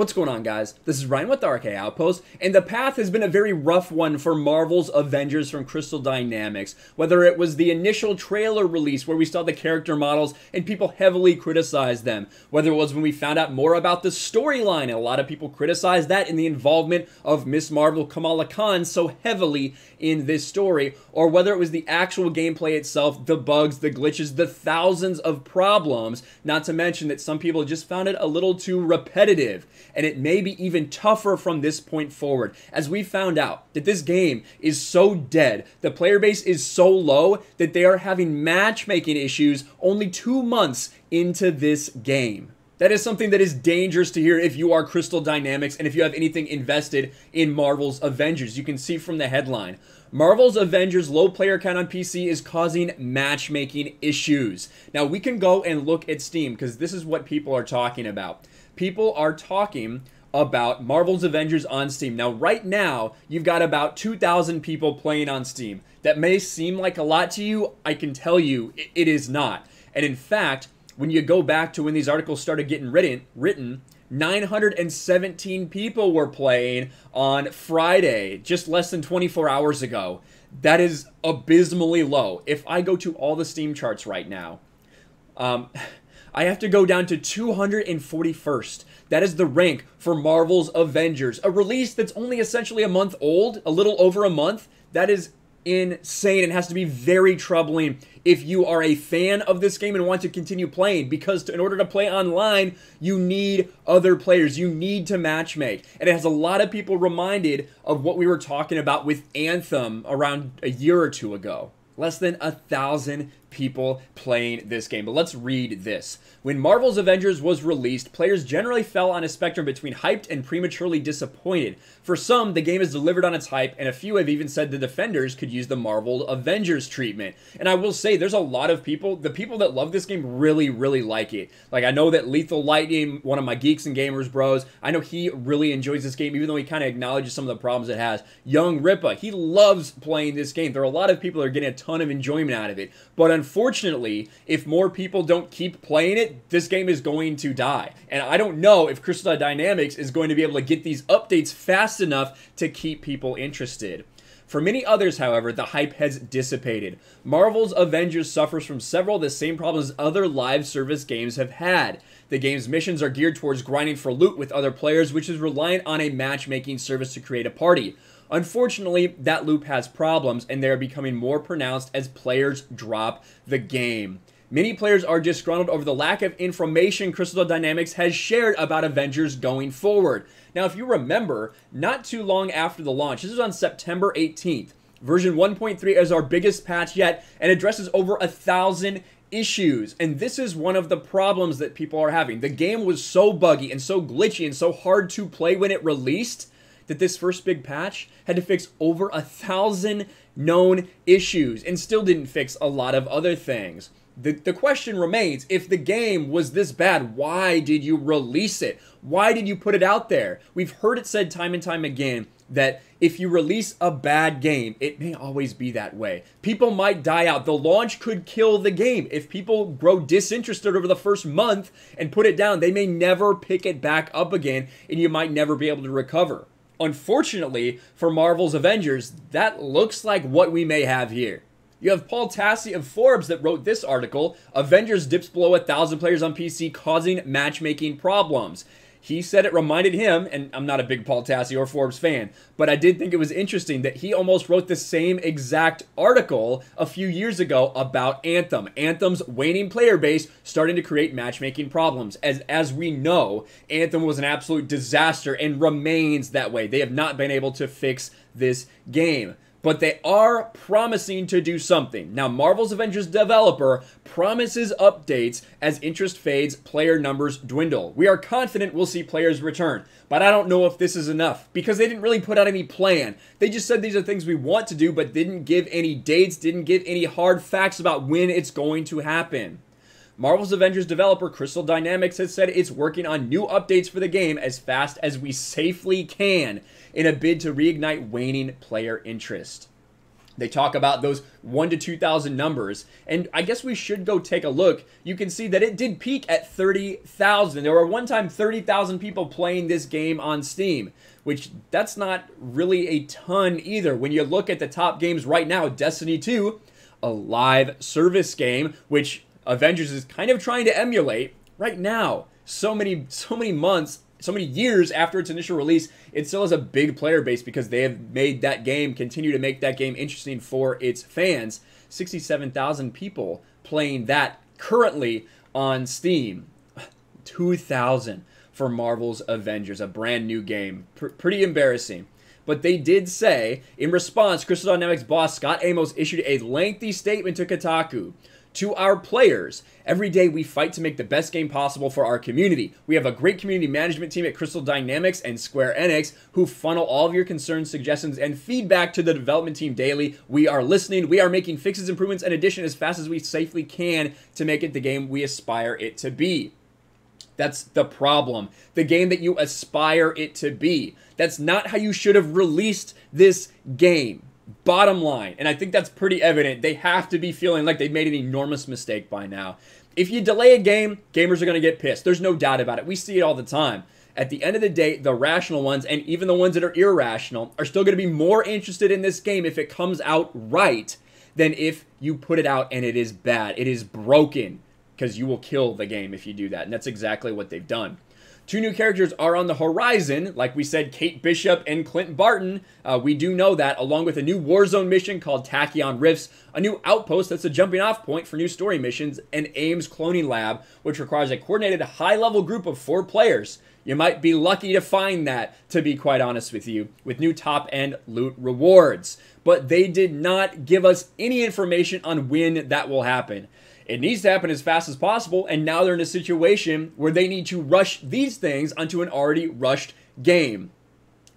What's going on, guys? This is Ryan with the RK Outpost, and the path has been a very rough one for Marvel's Avengers from Crystal Dynamics. Whether it was the initial trailer release where we saw the character models and people heavily criticized them, whether it was when we found out more about the storyline and a lot of people criticized that in the involvement of Miss Marvel Kamala Khan so heavily in this story, or whether it was the actual gameplay itself, the bugs, the glitches, the thousands of problems, not to mention that some people just found it a little too repetitive. And it may be even tougher from this point forward, as we found out that this game is so dead, the player base is so low, that they are having matchmaking issues only 2 months into this game. That is something that is dangerous to hear if you are Crystal Dynamics and if you have anything invested in Marvel's Avengers. You can see from the headline, Marvel's Avengers low player count on PC is causing matchmaking issues. Now we can go and look at Steam, because this is what people are talking about. People are talking about Marvel's Avengers on Steam. Now, right now, you've got about 2,000 people playing on Steam. That may seem like a lot to you. I can tell you it is not. And in fact, when you go back to when these articles started getting written, 917 people were playing on Friday, just less than 24 hours ago. That is abysmally low. If I go to all the Steam charts right now, I have to go down to 241st. That is the rank for Marvel's Avengers. A release that's only essentially a month old, a little over a month. That is insane and has to be very troubling if you are a fan of this game and want to continue playing, because in order to play online, you need other players. You need to matchmake. And it has a lot of people reminded of what we were talking about with Anthem around a year or two ago. Less than 1,000 people playing this game. But let's read this. When Marvel's Avengers was released, players generally fell on a spectrum between hyped and prematurely disappointed. For some, the game is delivered on its hype, and a few have even said the defenders could use the Marvel Avengers treatment. And I will say, there's a lot of people, the people that love this game really, really like it. Like, I know that Lethal Lightning, one of my Geeks and Gamers bros, I know he really enjoys this game, even though he kind of acknowledges some of the problems it has. Young Ripa, he loves playing this game. There are a lot of people that are getting a ton of enjoyment out of it. But unfortunately, if more people don't keep playing it, this game is going to die. And I don't know if Crystal Dynamics is going to be able to get these updates fast enough to keep people interested. For many others, however, the hype has dissipated. Marvel's Avengers suffers from several of the same problems other live service games have had. The game's missions are geared towards grinding for loot with other players, which is reliant on a matchmaking service to create a party. Unfortunately, that loop has problems, and they are becoming more pronounced as players drop the game. Many players are disgruntled over the lack of information Crystal Dynamics has shared about Avengers going forward. Now, if you remember, not too long after the launch, this was on September 18th, version 1.3 is our biggest patch yet and addresses over 1,000 issues. And this is one of the problems that people are having. The game was so buggy and so glitchy and so hard to play when it released that this first big patch had to fix over 1,000 known issues and still didn't fix a lot of other things. The question remains, if the game was this bad, why did you release it? Why did you put it out there? We've heard it said time and time again that if you release a bad game, it may always be that way. People might die out. The launch could kill the game. If people grow disinterested over the first month and put it down, they may never pick it back up again, and you might never be able to recover. Unfortunately, for Marvel's Avengers, that looks like what we may have here. You have Paul Tassi of Forbes that wrote this article, Avengers dips below 1,000 players on PC causing matchmaking problems. He said it reminded him, and I'm not a big Paul Tassi or Forbes fan, but I did think it was interesting that he almost wrote the same exact article a few years ago about Anthem. Anthem's waning player base starting to create matchmaking problems. As we know, Anthem was an absolute disaster and remains that way. They have not been able to fix this game. But they are promising to do something. Now, Marvel's Avengers developer promises updates as interest fades, player numbers dwindle. We are confident we'll see players return, but I don't know if this is enough because they didn't really put out any plan. They just said these are things we want to do, but didn't give any dates, didn't give any hard facts about when it's going to happen. Marvel's Avengers developer Crystal Dynamics has said it's working on new updates for the game as fast as we safely can in a bid to reignite waning player interest. They talk about those 1 to 2,000 numbers, and I guess we should go take a look. You can see that it did peak at 30,000. There were one time 30,000 people playing this game on Steam, which that's not really a ton either. When you look at the top games right now, Destiny 2, a live service game, which Avengers is kind of trying to emulate right now. So many months, so many years after its initial release, it still has a big player base because they have made that game, continue to make that game interesting for its fans. 67,000 people playing that currently on Steam. 2,000 for Marvel's Avengers, a brand new game. Pretty embarrassing. But they did say, in response, Crystal Dynamics boss Scott Amos issued a lengthy statement to Kotaku. To our players, every day we fight to make the best game possible for our community. We have a great community management team at Crystal Dynamics and Square Enix who funnel all of your concerns, suggestions, and feedback to the development team daily. We are listening. We are making fixes, improvements, and additions as fast as we safely can to make it the game we aspire it to be. That's the problem. The game that you aspire it to be. That's not how you should have released this game. Bottom line, and I think that's pretty evident, they have to be feeling like they've made an enormous mistake by now. If you delay a game, gamers are going to get pissed. There's no doubt about it. We see it all the time. At the end of the day, the rational ones, and even the ones that are irrational, are still going to be more interested in this game if it comes out right than if you put it out and it is bad. It is broken, because you will kill the game if you do that, and that's exactly what they've done. 2 new characters are on the horizon, like we said, Kate Bishop and Clint Barton. We do know that, along with a new Warzone mission called Tachyon Rifts, a new Outpost that's a jumping off point for new story missions, and Ames Cloning Lab, which requires a coordinated high-level group of 4 players. You might be lucky to find that, to be quite honest with you, with new top-end loot rewards. But they did not give us any information on when that will happen. It needs to happen as fast as possible, and now they're in a situation where they need to rush these things onto an already rushed game.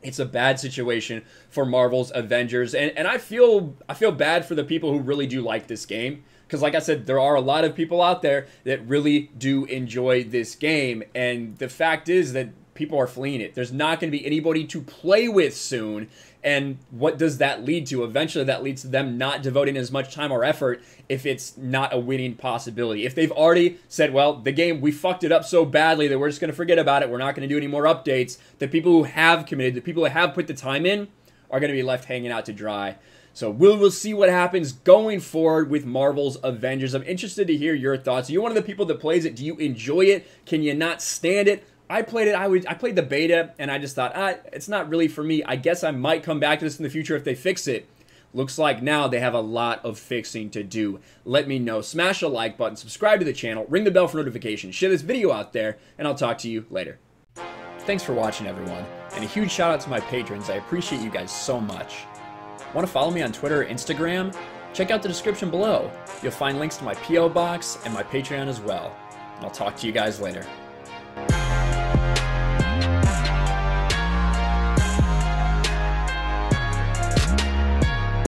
It's a bad situation for Marvel's Avengers, and I feel bad for the people who really do like this game, because like I said, there are a lot of people out there that really do enjoy this game, and the fact is that people are fleeing it. There's not going to be anybody to play with soon. And what does that lead to? Eventually, that leads to them not devoting as much time or effort if it's not a winning possibility. If they've already said, well, the game, we fucked it up so badly that we're just going to forget about it, we're not going to do any more updates, the people who have committed, the people who have put the time in, are going to be left hanging out to dry. So we'll see what happens going forward with Marvel's Avengers. I'm interested to hear your thoughts. Are you one of the people that plays it? Do you enjoy it? Can you not stand it? I played it. I played the beta, and I just thought, it's not really for me. I guess I might come back to this in the future if they fix it. Looks like now they have a lot of fixing to do. Let me know. Smash the like button, subscribe to the channel, ring the bell for notifications, share this video out there, and I'll talk to you later. Thanks for watching, everyone, and a huge shout out to my patrons. I appreciate you guys so much. Want to follow me on Twitter or Instagram? Check out the description below. You'll find links to my P.O. box and my Patreon as well. And I'll talk to you guys later.